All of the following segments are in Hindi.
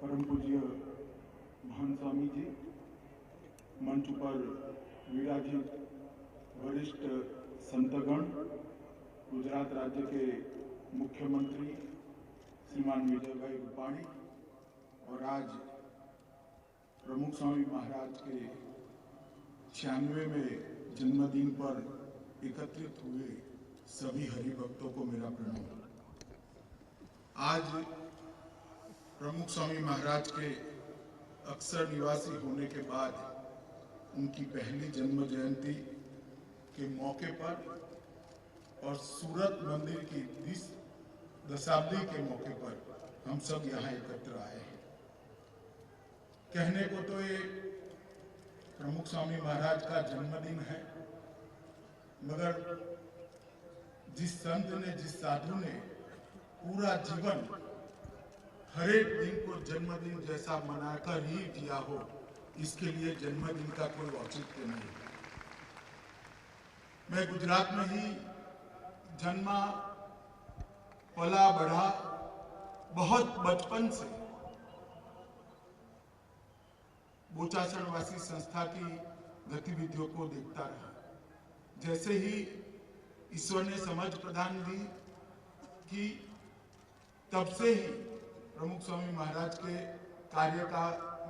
परम पूज्य महान स्वामी जी, मंच पर विराजित वरिष्ठ संतगण, गुजरात राज्य के मुख्यमंत्री श्रीमान विजयभाई रूपाणी और आज प्रमुख स्वामी महाराज के 96वें जन्मदिन पर एकत्रित हुए सभी हरिभक्तों को मेरा प्रणाम। आज प्रमुख स्वामी महाराज के अक्सर निवासी होने के बाद उनकी पहली जन्म जयंती के मौके पर और सूरत मंदिर की दशाब्दी के मौके पर हम सब यहाँ एकत्र आए हैं। कहने को तो ये प्रमुख स्वामी महाराज का जन्मदिन है, मगर जिस संत ने, जिस साधु ने पूरा जीवन हर एक दिन को जन्मदिन जैसा मनाकर ही जिया हो, इसके लिए जन्मदिन का कोई औचित्य नहीं। मैं गुजरात में ही जन्मा, पला बढ़ा, बहुत बचपन से बोचासनवासी संस्था की गतिविधियों को देखता रहा। जैसे ही ईश्वर ने समझ प्रदान दी कि तब से ही प्रमुख स्वामी महाराज के कार्य का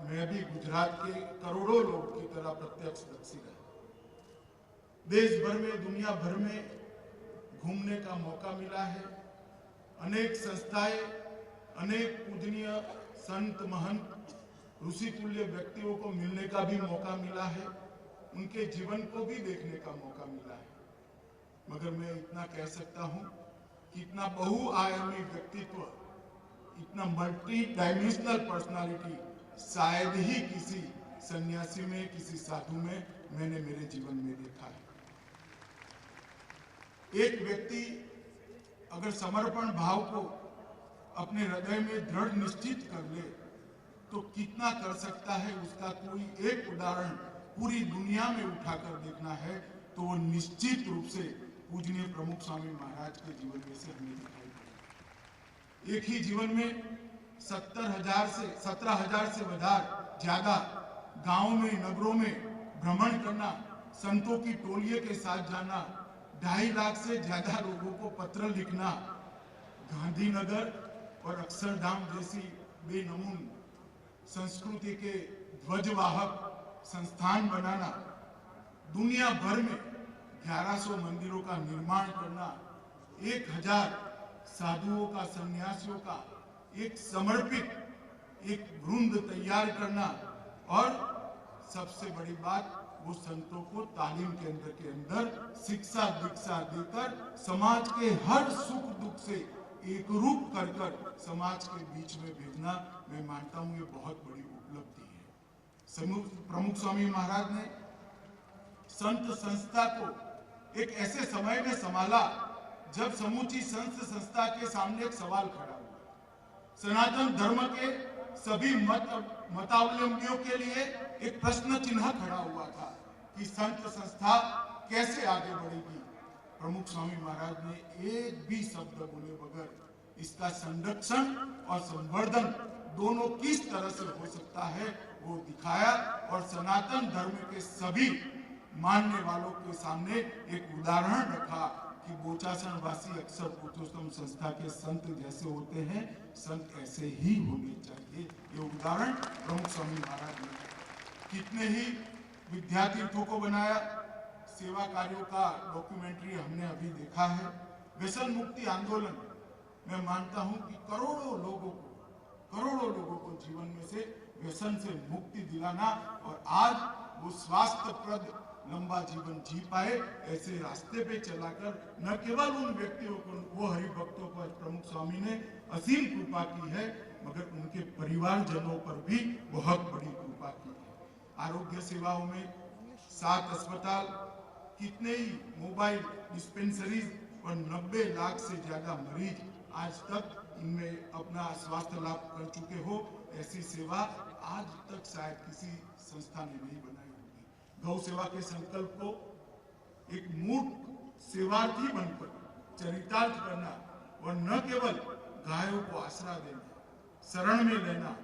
मैं भी गुजरात के करोड़ों लोग की तरह प्रत्यक्षदर्शी रहा। देश भर में, दुनिया भर में घूमने का मौका मिला है। अनेक संस्थाएं, अनेक पूजनीय संत, महंत, ऋषि तुल्य व्यक्तियों को मिलने का भी मौका मिला है, उनके जीवन को भी देखने का मौका मिला है। मगर मैं इतना कह सकता हूं कि इतना बहुआयामी व्यक्तित्व, इतना मल्टी डायमेंशनल पर्सनालिटी शायद ही किसी सन्यासी में, किसी साधु में मैंने मेरे जीवन में देखा है। एक व्यक्ति अगर समर्पण भाव को अपने हृदय में दृढ़ निश्चित कर ले तो कितना कर सकता है, उसका कोई एक उदाहरण पूरी दुनिया में उठाकर देखना है तो वो निश्चित रूप से पूजनीय प्रमुख स्वामी महाराज के जीवन में से हमें दिखाई देगा। एक ही जीवन में 17,000 से ज्यादा गांवों में, नगरों में भ्रमण करना, संतों की टोलियों के साथ जाना, 2.5 लाख से ज्यादा लोगों को पत्र लिखना, गांधीनगर और अक्षरधाम जैसी बेनमून संस्कृति के ध्वजवाहक संस्थान बनाना, दुनिया भर में 1100 मंदिरों का निर्माण करना, 1000 साधुओं का, सन्यासियों का एक समर्पित एक वृंद तैयार करना और सबसे बड़ी बात, वो संतों को तालीम केंद्र के अंदर शिक्षा दीक्षा देकर समाज के हर सुख दुख से एक रूप कर समाज के बीच में भेजना, मैं मानता हूं ये बहुत बड़ी उपलब्धि है। प्रमुख स्वामी महाराज ने संत संस्था को एक ऐसे समय में संभाला जब समूची संत संस्था के सामने एक सवाल खड़ा हुआ। सनातन धर्म के सभी मतावलंबियों के लिए एक प्रश्न चिन्ह खड़ा हुआ था कि संत संस्था कैसे आगे बढ़ेगी। प्रमुख स्वामी महाराज ने एक भी शब्द बोले बगैर इसका संरक्षण और संवर्धन दोनों किस तरह से हो सकता है वो दिखाया और सनातन धर्म के सभी मानने वालों के सामने एक उदाहरण रखा कि बोचासन वासी अक्सर पुरुषोत्तम संस्था के संत जैसे होते हैं, संत ऐसे ही होने चाहिए। ये उदाहरण प्रमुख स्वामी महाराज ने कितने ही विद्यातीर्थों को बनाया। सेवा कार्यों का डॉक्यूमेंट्री हमने अभी देखा है। व्यसन मुक्ति आंदोलन, मैं मानता हूं कि करोड़ों लोगों को जीवन में से व्यसन से मुक्ति दिलाना और आज वो स्वास्थ्यप्रद लंबा जीवन जी पाए, ऐसे रास्ते पे चलाकर न केवल उन व्यक्तियों को, वो हरिभक्तों पर प्रमुख स्वामी ने असीम कृपा की है, मगर उनके परिवारजनों पर भी बहुत बड़ी कृपा की है। आरोग्य सेवाओं में 7 अस्पताल, कितने ही मोबाइल डिस्पेंसरीज और 90 लाख से ज्यादा मरीज आज तक इनमें अपना स्वास्थ्य लाभ कर चुके हो। ऐसी सेवा आज तक शायद किसी संस्था ने नहीं बनाई होगी। गौ सेवा के संकल्प को एक मूर्ख सेवार्थी बनकर चरितार्थ करना और न केवल गायों को आसरा देना, शरण में लेना,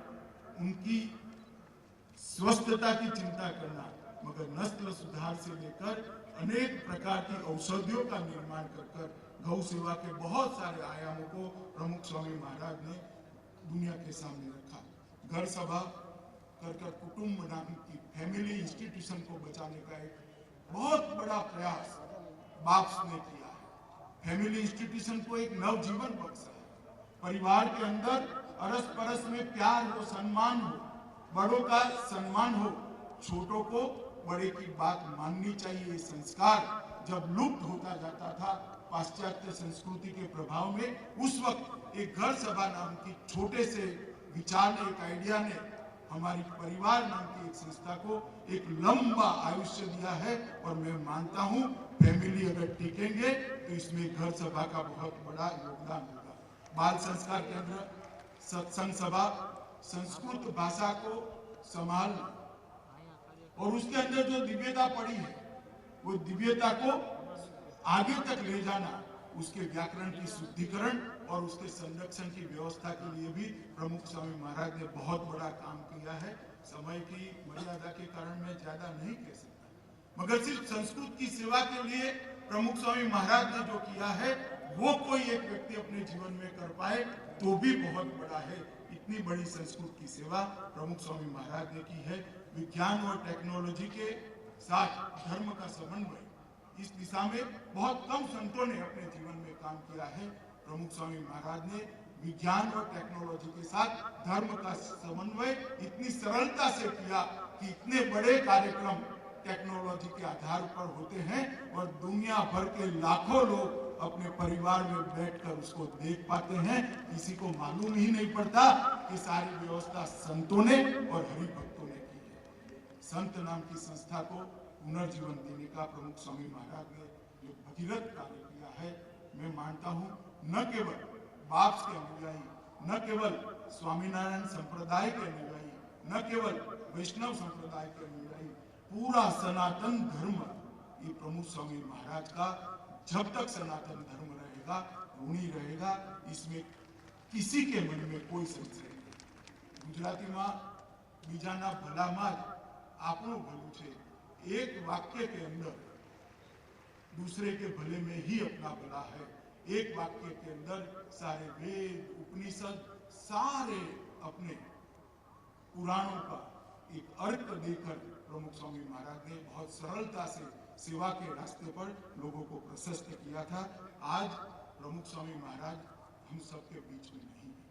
उनकी स्वस्थता की चिंता करना, मगर नस्ल सुधार से लेकर अनेक प्रकार की औषधियों का निर्माण कर गौ सेवा के बहुत सारे आयामों को प्रमुख स्वामी महाराज ने दुनिया के सामने रखा। घर सभा कर कुटुंब नाम की फैमिली इंस्टीट्यूशन को बचाने का एक बहुत बड़ा प्रयास बाप्स ने किया है। फैमिली इंस्टीट्यूशन को एक नव जीवन बख्शा है। परिवार के अंदर अरस परस में प्यार हो, सम्मान हो, बड़ों का सम्मान हो, छोटों को बड़े की बात माननी चाहिए। संस्कार जब लुप्त होता जाता था पाश्चात्य संस्कृति के प्रभाव में, उस वक्त एक घर सभा नाम की छोटे से विचार ने, एक आइडिया ने हमारी परिवार नाम की एक संस्था को एक लंबा आयुष्य दिया है। और मैं मानता हूं फैमिली अगर टिकेंगे तो इसमें घर सभा का बहुत बड़ा योगदान होगा। बाल संस्कार केंद्र, सत्संग सभा, संस्कृत भाषा को संभालना और उसके अंदर जो दिव्यता पड़ी है वो दिव्यता को आगे तक ले जाना, उसके व्याकरण की शुद्धिकरण और उसके संरक्षण की व्यवस्था के लिए भी प्रमुख स्वामी महाराज ने बहुत बड़ा काम किया है। समय की मर्यादा के कारण मैं ज्यादा नहीं कह सकता, मगर सिर्फ संस्कृत की सेवा के लिए प्रमुख स्वामी महाराज ने जो किया है वो कोई एक व्यक्ति अपने जीवन में कर पाए तो भी बहुत बड़ा है। इतनी बड़ी संस्कृत की सेवा प्रमुख स्वामी महाराज ने की है। विज्ञान और टेक्नोलॉजी के साथ धर्म का समन्वय, इस दिशा में बहुत कम संतों ने अपने जीवन में काम किया है। प्रमुख स्वामी महाराज ने विज्ञान और टेक्नोलॉजी के साथ धर्म का समन्वय इतनी सरलता से किया कि इतने बड़े कार्यक्रम टेक्नोलॉजी के आधार पर होते हैं और दुनिया भर के लाखों लोग अपने परिवार में बैठकर उसको देख पाते हैं। किसी को मालूम ही नहीं पड़ता कि सारी व्यवस्था संतों ने और हरिभक्तों ने की है। संत नाम की संस्था को पुनर्जीवन देने का प्रमुख स्वामी महाराज ने जो भगीरथ कार्य किया है, मैं मानता हूं न केवल बाप्स के अनुयायी, न केवल स्वामीनारायण संप्रदाय के अनुयायी, न केवल वैष्णव संप्रदाय के अनुयायी, पूरा सनातन धर्म ये प्रमुख स्वामी महाराज का जब तक सनातन धर्म रहेगा ऋणी रहेगा, इसमें किसी के मन में कोई संशय नहीं। गुजराती में बीजाना भलामां ज आपणो भલું છે, एक वाक्य के अंदर दूसरे के भले में ही अपना भला है। एक वाक्य के अंदर सारे वेद उपनिषद सारे अपने पुराणों का एक अर्थ देकर प्रमुख स्वामी महाराज ने बहुत सरलता से सेवा के रास्ते पर लोगों को प्रशस्त किया था। आज प्रमुख स्वामी महाराज हम सबके बीच में नहीं है,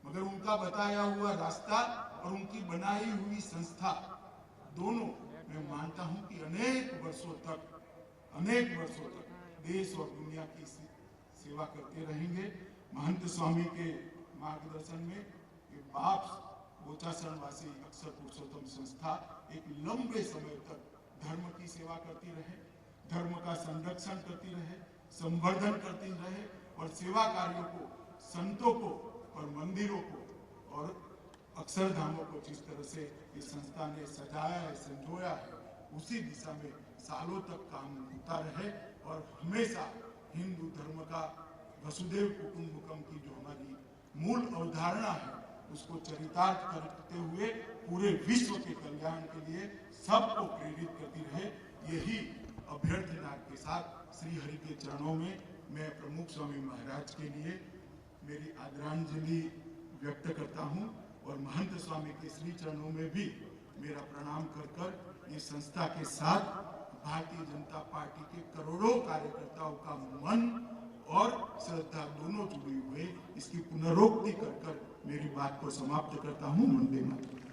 मगर उनका बताया हुआ रास्ता और उनकी बनाई हुई संस्था दोनों मैं मानता हूं कि अनेक वर्षों तक देश और दुनिया की सेवा करते रहेंगे। महंत स्वामी के मार्गदर्शन में ये बाप्स बोचासणवासी अक्षर पुरुषोत्तम संस्था एक लंबे समय तक धर्म की सेवा करती रहे, धर्म का संरक्षण करती रहे, संवर्धन करती रहे और सेवा कार्यों को, संतों को और मंदिरों को और अक्षरधामों को जिस तरह से इस संस्था ने सजाया है, संजोया है, उसी दिशा में सालों तक काम होता रहे और हमेशा हिंदू धर्म का वसुदेव कुटुंबकम की जो हमारी मूल अवधारणा है उसको चरितार्थ करते हुए पूरे विश्व के कल्याण के लिए सबको प्रेरित करती रहे। यही अभ्यर्थना के साथ श्री हरि के चरणों में मैं प्रमुख स्वामी महाराज के लिए मेरी आदरांजलि व्यक्त करता हूं और महंत स्वामी के श्री चरणों में भी मेरा प्रणाम कर ये संस्था के साथ भारतीय जनता पार्टी के करोड़ों कार्यकर्ताओं का मन और श्रद्धा दोनों जुड़े हुए इसकी पुनरोक्ति कर मेरी बात को समाप्त करता हूं। वंदे मातरम।